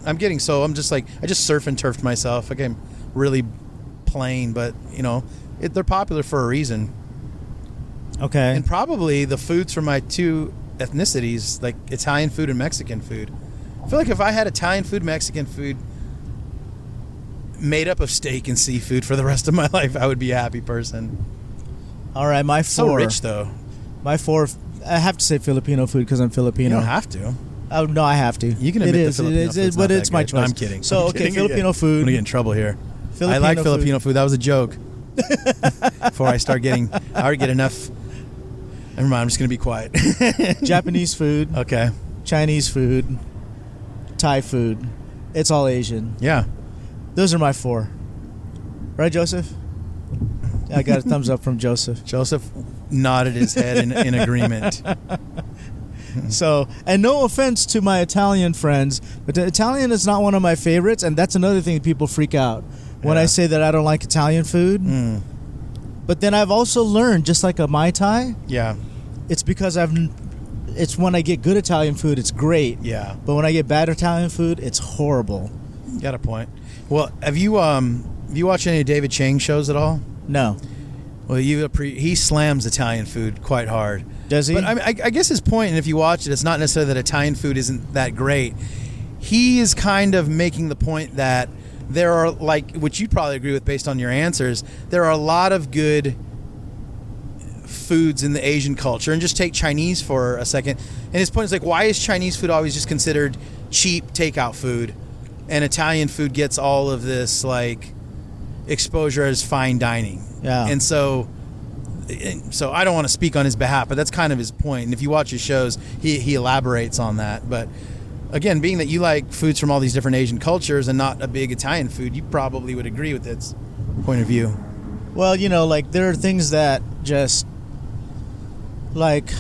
I'm just like I just surf and turfed myself. Like I'm really plain, but they're popular for a reason. Okay. And probably the foods from my 2 ethnicities, like Italian food and Mexican food. I feel like if I had Italian food, Mexican food made up of steak and seafood for the rest of my life, I would be a happy person. All right, my 4. So rich, though. My 4. I have to say Filipino food because I'm You Filipino. don't have to. Oh no, I have to. You can It admit is, the Filipino it is, food's but not it's that my good. choice. No, I'm kidding. So I'm okay, kidding. Filipino I'm food. gonna get in trouble here. Filipino I like food. Filipino food. That was a joke. Before I already get enough. Never mind. I'm just gonna be quiet. Japanese food, Okay. Chinese food, Thai food. It's all Asian. Yeah. Those are my 4. Right, Joseph? I got a thumbs up from Joseph. Joseph nodded his head in agreement. So, and no offense to my Italian friends, but the Italian is not one of my favorites, and that's another thing people freak out when Yeah. I say that I don't like Italian food. Mm. But then I've also learned, just like a Mai Tai, Yeah. it's because it's when I get good Italian food, it's great. Yeah. But when I get bad Italian food, it's horrible. Got a point. Well, have you watched any of David Chang shows at all? No. Well, he slams Italian food quite hard. Does he? But I guess his point, and if you watch it, it's not necessarily that Italian food isn't that great. He is kind of making the point that there are, like, which you'd probably agree with based on your answers, there are a lot of good foods in the Asian culture. And just take Chinese for a second. And his point is, like, why is Chinese food always just considered cheap takeout food, and Italian food gets all of this, like, exposure as fine dining? Yeah. And so I don't want to speak on his behalf, but that's kind of his point. And if you watch his shows, he elaborates on that. But again, being that you like foods from all these different Asian cultures and not a big Italian food, you probably would agree with its point of view. Well, like there are things that just, like,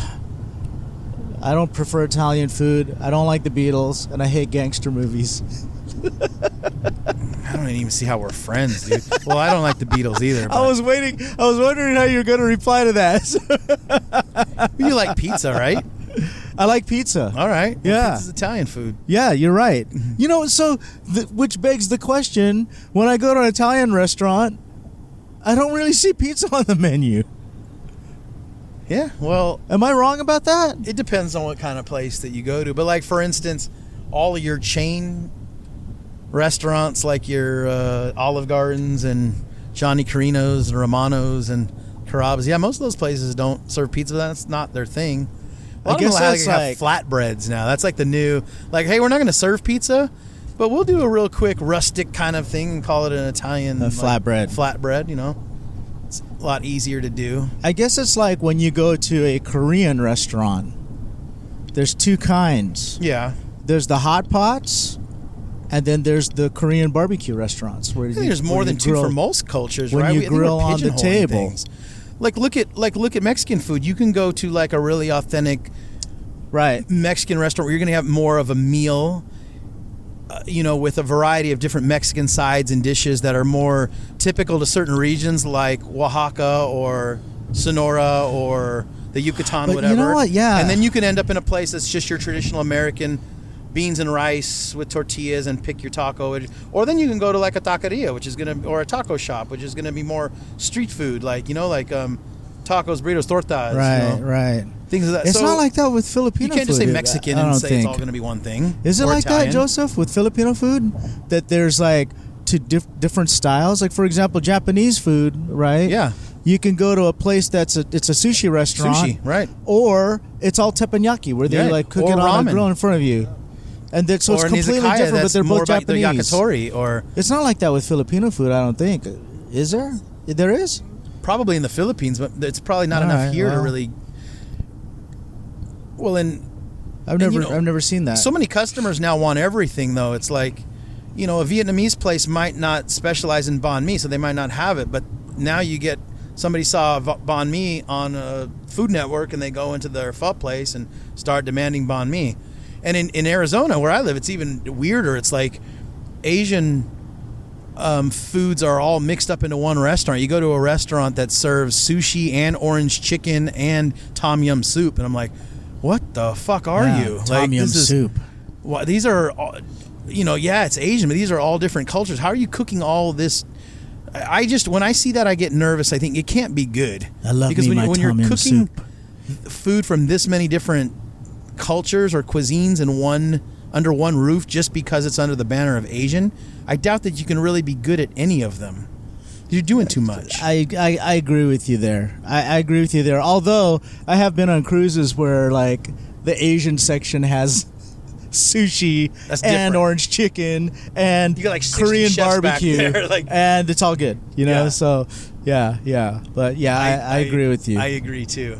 I don't prefer Italian food. I don't like the Beatles, and I hate gangster movies. I don't even see how we're friends, dude. Well, I don't like the Beatles either. I was wondering how you were going to reply to that. You like pizza, right? I like pizza. All right. Well, Yeah. pizza's Italian food. Yeah, you're right. So which begs the question: when I go to an Italian restaurant, I don't really see pizza on the menu. Yeah. Well, Am I wrong about that? it depends on what kind of place that you go to. But, like, for instance, all of your chain restaurants, like your Olive Gardens and Johnny Carino's and Romano's and Carrabba's. Yeah, most of those places don't serve pizza. That's not their thing. A lot I guess of them that's have flatbreads now. That's like the new, like, hey, we're not going to serve pizza, but we'll do a real quick rustic kind of thing and call it an Italian flatbread. Flatbread, you know. It's a lot easier to do. I guess it's like when you go to a Korean restaurant. There's two kinds. Yeah. There's the hot pots, and then there's the Korean barbecue restaurants. Where I think there's more than two for most cultures, when right? you grill on the table. Things. Like look at Mexican food. You can go to like a really authentic Mexican restaurant where you're going to have more of a meal, with a variety of different Mexican sides and dishes that are more typical to certain regions like Oaxaca or Sonora or the Yucatan, but whatever. You know what? Yeah. And then you can end up in a place that's just your traditional American beans and rice with tortillas and pick your taco. Or then you can go to like a taqueria, or a taco shop, which is going to be more street food, like tacos, burritos, tortas. Right. Things of that. It's not like that with Filipino food. You can't just say Mexican and say it's all going to be one thing. Is it like Italian. that, Joseph, with Filipino food? That there's like two different styles? Like, for example, Japanese food, right? Yeah. You can go to a place it's a sushi restaurant. Sushi, right. Or it's all teppanyaki, where they like cook it on a grill in front of you. And so it's completely different, but they're both Japanese. The yakitori, or it's not like that with Filipino food, I don't think. Is there? There is? Probably in the Philippines, but it's probably not enough here to really. Well, I've never seen that. So many customers now want everything, though. It's like, a Vietnamese place might not specialize in banh mi, so they might not have it. But now somebody saw banh mi on a Food Network, and they go into their pho place and start demanding banh mi. And in Arizona, where I live, it's even weirder. It's like Asian foods are all mixed up into one restaurant. You go to a restaurant that serves sushi and orange chicken and tom yum soup, and I'm like, what the fuck are you? Tom yum soup. These are, it's Asian, but these are all different cultures. How are you cooking all this? When I see that, I get nervous. I think it can't be good. I love because when you're cooking soup. Food from this many different cultures or cuisines under one roof just because it's under the banner of Asian, I doubt that you can really be good at any of them. You're doing too much. I agree with you there. I agree with you there. Although I have been on cruises where like the Asian section has sushi and orange chicken and you got like Korean barbecue there, and it's all good, So yeah. But I agree with you. I agree too.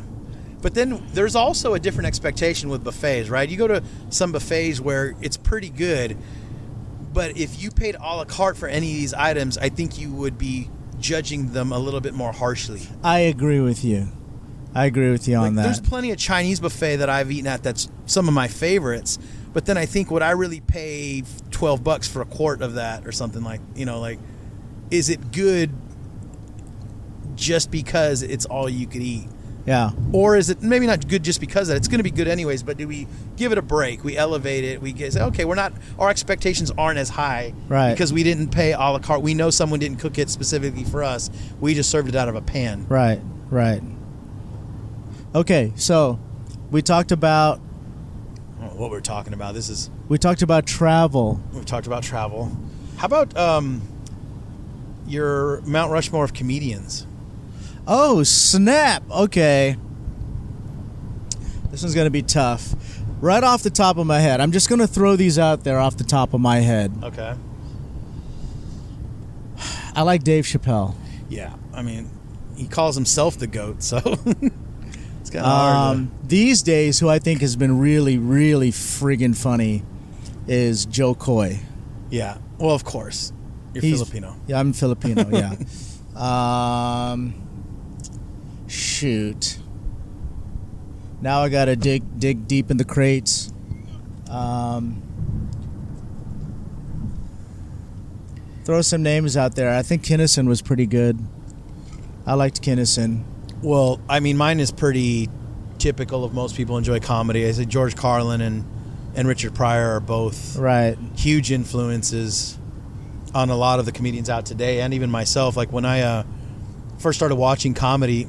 But then there's also a different expectation with buffets, right? You go to some buffets where it's pretty good, but if you paid a la carte for any of these items, I think you would be judging them a little bit more harshly. I agree with you on that. There's plenty of Chinese buffet that I've eaten at that's some of my favorites, but then I think, would I really pay $12 for a quart of that or something is it good just because it's all you could eat? Yeah. Or is it maybe not good just because of that? It's going to be good anyways, but do we give it a break? We elevate it. We say, okay, our expectations aren't as high. Right. Because we didn't pay a la carte. We know someone didn't cook it specifically for us. We just served it out of a pan. Right. Okay, so we talked about... what we're talking about. We talked about travel. We've talked about travel. How about your Mount Rushmore of comedians? Oh, snap. Okay. This one's going to be tough. Right off the top of my head. I'm just going to throw these out there off the top of my head. Okay. I like Dave Chappelle. Yeah. I mean, he calls himself the GOAT, so it's kind of hard. These days, who I think has been really, really friggin' funny is Joe Coy. Yeah. Well, of course. He's Filipino. Yeah, I'm Filipino, yeah. Shoot. Now I gotta dig deep in the crates. Throw some names out there. I think Kinnison was pretty good. I liked Kinnison. Well, I mean, mine is pretty typical of most people enjoy comedy. I say George Carlin and Richard Pryor are both huge influences on a lot of the comedians out today, and even myself. Like when I first started watching comedy,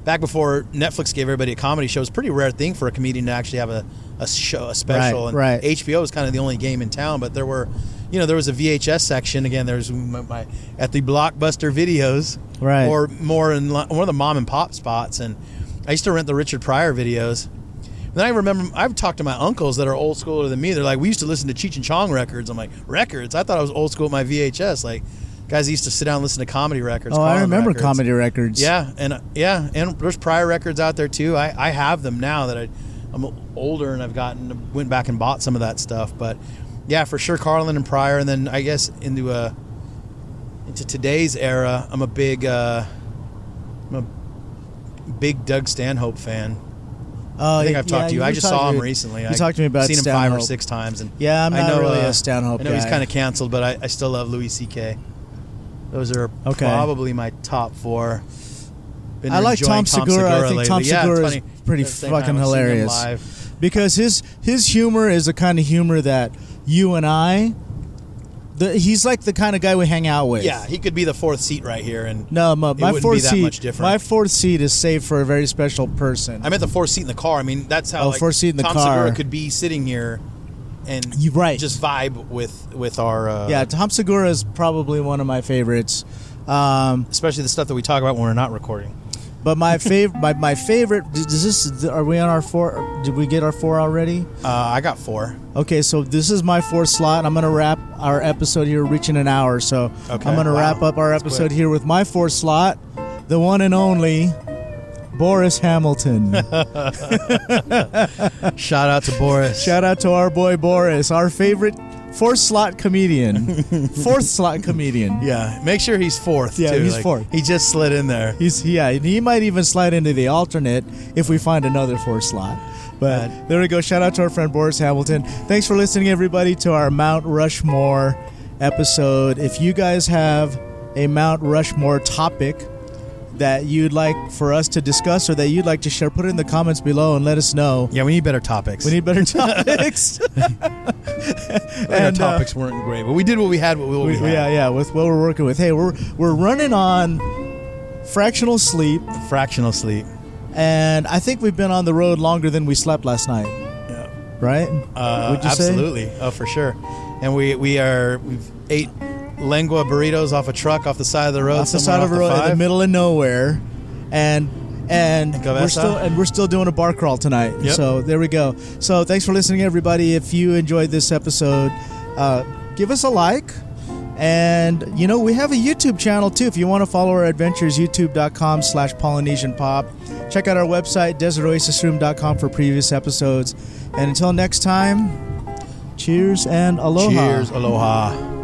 back before Netflix gave everybody a comedy show, it was a pretty rare thing for a comedian to actually have a special. And HBO was kind of the only game in town, but there were, there was a VHS section. Again, there's my at the Blockbuster videos, Right. or more in one of the mom and pop spots. And I used to rent the Richard Pryor videos. And then I remember I've talked to my uncles that are old schooler than me. They're like, we used to listen to Cheech and Chong records. I'm like, records? I thought I was old school with my VHS. Like, guys used to sit down and listen to comedy records. Oh, I remember records. comedy records. Yeah, and there's Pryor records out there too. I have them now that I'm older and I've went back and bought some of that stuff. But yeah, for sure, Carlin and Pryor. And then I guess into today's era, I'm a big Doug Stanhope fan. I think I've talked to you. I just saw him recently. You talked to me about seen him Stanhope 5 or 6 times. And yeah, I'm not really a Stanhope I know guy. he's kind of canceled, but I still love Louis C.K. Those are probably my top 4. I like Tom Segura. I think Tom Segura is pretty fucking hilarious. Because his humor is the kind of humor that you and I... he's like the kind of guy we hang out with. Yeah, he could be the 4th seat right here, and no, my fourth seat. Much different. My 4th seat is saved for a very special person. I meant the 4th seat in the car. I mean, that's how 4th seat in the Tom car. Segura could be sitting here and just vibe with our. Yeah, Tom Segura is probably one of my favorites, especially the stuff that we talk about when we're not recording. But my favorite, my favorite. Are we on our 4? Did we get our 4 already? I got 4. Okay, so this is my 4th slot. I'm going to wrap our episode here, reaching an hour. So I'm going to wrap up our episode here with my 4th slot, the one and only Boris Hamilton. Shout out to Boris. Shout out to our boy Boris, our favorite 4th slot comedian. 4th slot comedian. Yeah, make sure he's 4th. Yeah, too. he's 4th. He just slid in there. He might even slide into the alternate if we find another 4th slot. But there we go. Shout out to our friend Boris Hamilton. Thanks for listening, everybody, to our Mount Rushmore episode. If you guys have a Mount Rushmore topic that you'd like for us to discuss or that you'd like to share, put it in the comments below and let us know. Yeah, we need better topics. And our topics weren't great, but we did what we had. Yeah, with what we're working with. Hey, we're running on fractional sleep. And I think we've been on the road longer than we slept last night. Yeah. Right? Would you absolutely. say? Oh, for sure. And we've ate lengua burritos off a truck off the side of the road. Off the side of the road in the middle of nowhere. And we're still doing a bar crawl tonight. Yep. So there we go. So thanks for listening, everybody. If you enjoyed this episode, give us a like. And, we have a YouTube channel, too. If you want to follow our adventures, youtube.com/PolynesianPop. Check out our website, desertoasisroom.com, for previous episodes. And until next time, cheers and aloha. Cheers, aloha.